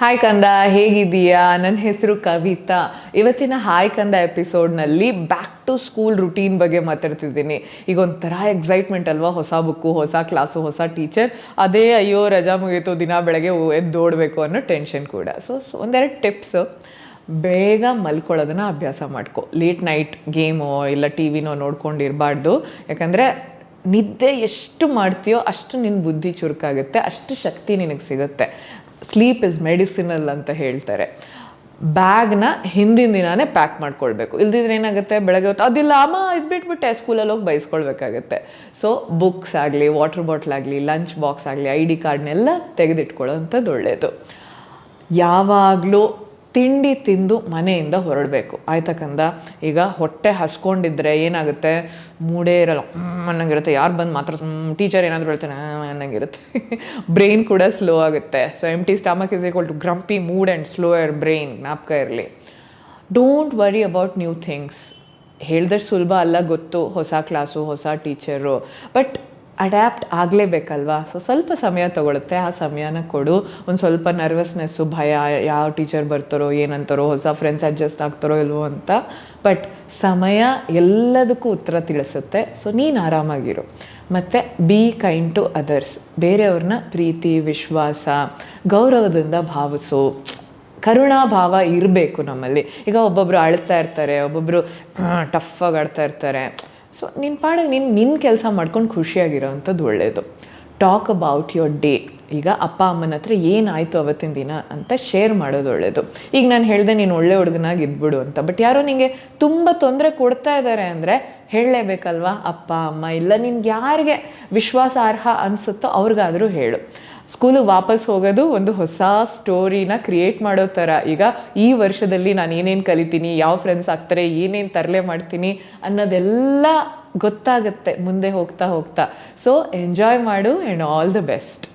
Hi ಕಂದ, ಹೇಗಿದ್ದೀಯಾ? ನನ್ನ ಹೆಸರು ಕವಿತಾ. ಇವತ್ತಿನ ಹಾಯ್ ಕಂದ ಎಪಿಸೋಡ್ನಲ್ಲಿ ಬ್ಯಾಕ್ ಟು ಸ್ಕೂಲ್ ರುಟೀನ್ ಬಗ್ಗೆ ಮಾತಾಡ್ತಿದ್ದೀನಿ. ಈಗ ಒಂಥರ ಎಕ್ಸೈಟ್ಮೆಂಟ್ ಅಲ್ವಾ, ಹೊಸ ಬುಕ್ಕು, ಹೊಸ ಕ್ಲಾಸು, ಹೊಸ ಟೀಚರ್. ಅದೇ ಅಯ್ಯೋ ರಜಾ ಮುಗೀತು, ದಿನ ಬೆಳಗ್ಗೆ ಎದ್ದೋಡಬೇಕು ಅನ್ನೋ ಟೆನ್ಷನ್ ಕೂಡ. ಸೊ ಒಂದೆರಡು ಟಿಪ್ಸು. ಬೇಗ ಮಲ್ಕೊಳ್ಳೋದನ್ನು ಅಭ್ಯಾಸ ಮಾಡ್ಕೊ. ಲೇಟ್ ನೈಟ್ ಗೇಮೋ ಇಲ್ಲ ಟಿ ವಿನೋ ನೋಡ್ಕೊಂಡಿರಬಾರ್ದು. ಯಾಕಂದರೆ ನಿದ್ದೆ ಎಷ್ಟು ಮಾಡ್ತೀಯೋ ಅಷ್ಟು ನಿನ್ನ ಬುದ್ಧಿ ಚುರುಕಾಗುತ್ತೆ, ಅಷ್ಟು ಶಕ್ತಿ ನಿನಗೆ ಸಿಗುತ್ತೆ. ಸ್ಲೀಪ್ ಇಸ್ ಮೆಡಿಸಿನಲ್ ಅಂತ ಹೇಳ್ತಾರೆ. ಬ್ಯಾಗ್ನ ಹಿಂದಿನ ದಿನಾನೇ ಪ್ಯಾಕ್ ಮಾಡ್ಕೊಳ್ಬೇಕು. ಇಲ್ದಿದ್ರೆ ಏನಾಗುತ್ತೆ, ಬೆಳಗ್ಗೆ ಹೊತ್ತು ಅದಿಲ್ಲ ಅಮ್ಮ ಇದು ಬಿಟ್ಬಿಟ್ಟೆ ಸ್ಕೂಲಲ್ಲಿ ಹೋಗಿ ಬೈಸ್ಕೊಳ್ಬೇಕಾಗತ್ತೆ. ಸೊ ಬುಕ್ಸ್ ಆಗಲಿ, ವಾಟರ್ ಬಾಟ್ಲ್ ಆಗಲಿ, ಲಂಚ್ ಬಾಕ್ಸ್ ಆಗಲಿ, ID ಕಾರ್ಡ್ನೆಲ್ಲ ತೆಗೆದಿಟ್ಕೊಳ್ಳೋವಂಥದ್ದು ಒಳ್ಳೆಯದು. ಯಾವಾಗಲೂ ತಿಂಡಿ ತಿಂದು ಮನೆಯಿಂದ ಹೊರಡಬೇಕು, ಆಯ್ತಾ ಕಂದ? ಈಗ ಹೊಟ್ಟೆ ಹಸ್ಕೊಂಡಿದ್ರೆ ಏನಾಗುತ್ತೆ, ಮೂಡೇ ಇರಲ್ಲ, ಅನ್ನಂಗಿರುತ್ತೆ. ಯಾರು ಬಂದು ಮಾತ್ರ ಟೀಚರ್ ಏನಾದರೂ ಹೇಳ್ತಾನೆ ಅನ್ನಂಗಿರುತ್ತೆ. ಬ್ರೈನ್ ಕೂಡ ಸ್ಲೋ ಆಗುತ್ತೆ. So empty stomach is equal to grumpy mood and slower brain, ಜ್ಞಾಪಕ ಇರಲಿ. Don't worry about new things. ಹೇಳ್ದಷ್ಟು ಸುಲಭ ಅಲ್ಲ, ಗೊತ್ತು, ಹೊಸ ಕ್ಲಾಸು, ಹೊಸ ಟೀಚರು, ಬಟ್ ಅಡ್ಯಾಪ್ಟ್ ಆಗಲೇಬೇಕಲ್ವಾ? ಸೊ ಸ್ವಲ್ಪ ಸಮಯ ತೊಗೊಳುತ್ತೆ, ಆ ಸಮಯನ ಕೊಡು. ಒಂದು ಸ್ವಲ್ಪ ನರ್ವಸ್ನೆಸ್ಸು, ಭಯ, ಯಾವ ಟೀಚರ್ ಬರ್ತಾರೋ ಏನಂತಾರೋ, ಹೊಸ ಫ್ರೆಂಡ್ಸ್ ಅಡ್ಜಸ್ಟ್ ಆಗ್ತಾರೋ ಇಲ್ವೋ ಅಂತ. ಬಟ್ ಸಮಯ ಎಲ್ಲದಕ್ಕೂ ಉತ್ತರ ತಿಳಿಸುತ್ತೆ. ಸೊ ನೀನು ಆರಾಮಾಗಿರು. ಮತ್ತು ಬಿ ಕೈಂಡ್ ಟು ಅದರ್ಸ್. ಬೇರೆಯವ್ರನ್ನ ಪ್ರೀತಿ, ವಿಶ್ವಾಸ, ಗೌರವದಿಂದ ಭಾವಿಸು. ಕರುಣಾಭಾವ ಇರಬೇಕು ನಮ್ಮಲ್ಲಿ. ಈಗ ಒಬ್ಬೊಬ್ಬರು ಅಳ್ತಾ ಇರ್ತಾರೆ, ಒಬ್ಬೊಬ್ಬರು ಟಫಾಗಿ ಆಡ್ತಾ ಇರ್ತಾರೆ. ಸೊ ನಿನ್ನ ಪಾಡಿಗೆ ನಿನ್ನ ಕೆಲಸ ಮಾಡ್ಕೊಂಡು ಖುಷಿಯಾಗಿರೋ ಅಂಥದ್ದು ಒಳ್ಳೆಯದು. Talk about your day. ಈಗ ಅಪ್ಪ ಅಮ್ಮನ ಹತ್ರ ಏನಾಯಿತು ಅವತ್ತಿನ ದಿನ ಅಂತ ಶೇರ್ ಮಾಡೋದು ಒಳ್ಳೆಯದು. ಈಗ ನಾನು ಹೇಳಿದೆ ನೀನು ಒಳ್ಳೆ ಹುಡುಗನಾಗಿ ಇದ್ಬಿಡು ಅಂತ, ಬಟ್ ಯಾರೋ ನಿನಗೆ ತುಂಬ ತೊಂದರೆ ಕೊಡ್ತಾ ಇದ್ದಾರೆ ಅಂದರೆ ಹೇಳಲೇಬೇಕಲ್ವಾ? ಅಪ್ಪ ಅಮ್ಮ ಇಲ್ಲ, ನಿನ್ಗೆ ಯಾರಿಗೆ ವಿಶ್ವಾಸಾರ್ಹ ಅನಿಸುತ್ತೋ ಅವ್ರಿಗಾದರೂ ಹೇಳು. ಸ್ಕೂಲಿಗೆ ವಾಪಸ್ ಹೋಗೋದು ಒಂದು ಹೊಸ ಸ್ಟೋರಿನ ಕ್ರಿಯೇಟ್ ಮಾಡೋ ಥರ. ಈಗ ಈ ವರ್ಷದಲ್ಲಿ ನಾನು ಏನೇನು ಕಲಿತೀನಿ, ಯಾವ ಫ್ರೆಂಡ್ಸ್ ಆಗ್ತಾರೆ, ಏನೇನು ತರಲೆ ಮಾಡ್ತೀನಿ ಅನ್ನೋದೆಲ್ಲ ಗೊತ್ತಾಗುತ್ತೆ ಮುಂದೆ ಹೋಗ್ತಾ ಹೋಗ್ತಾ. ಸೊ ಎಂಜಾಯ್ ಮಾಡು ಆ್ಯಂಡ್ ಆಲ್ ದ ಬೆಸ್ಟ್.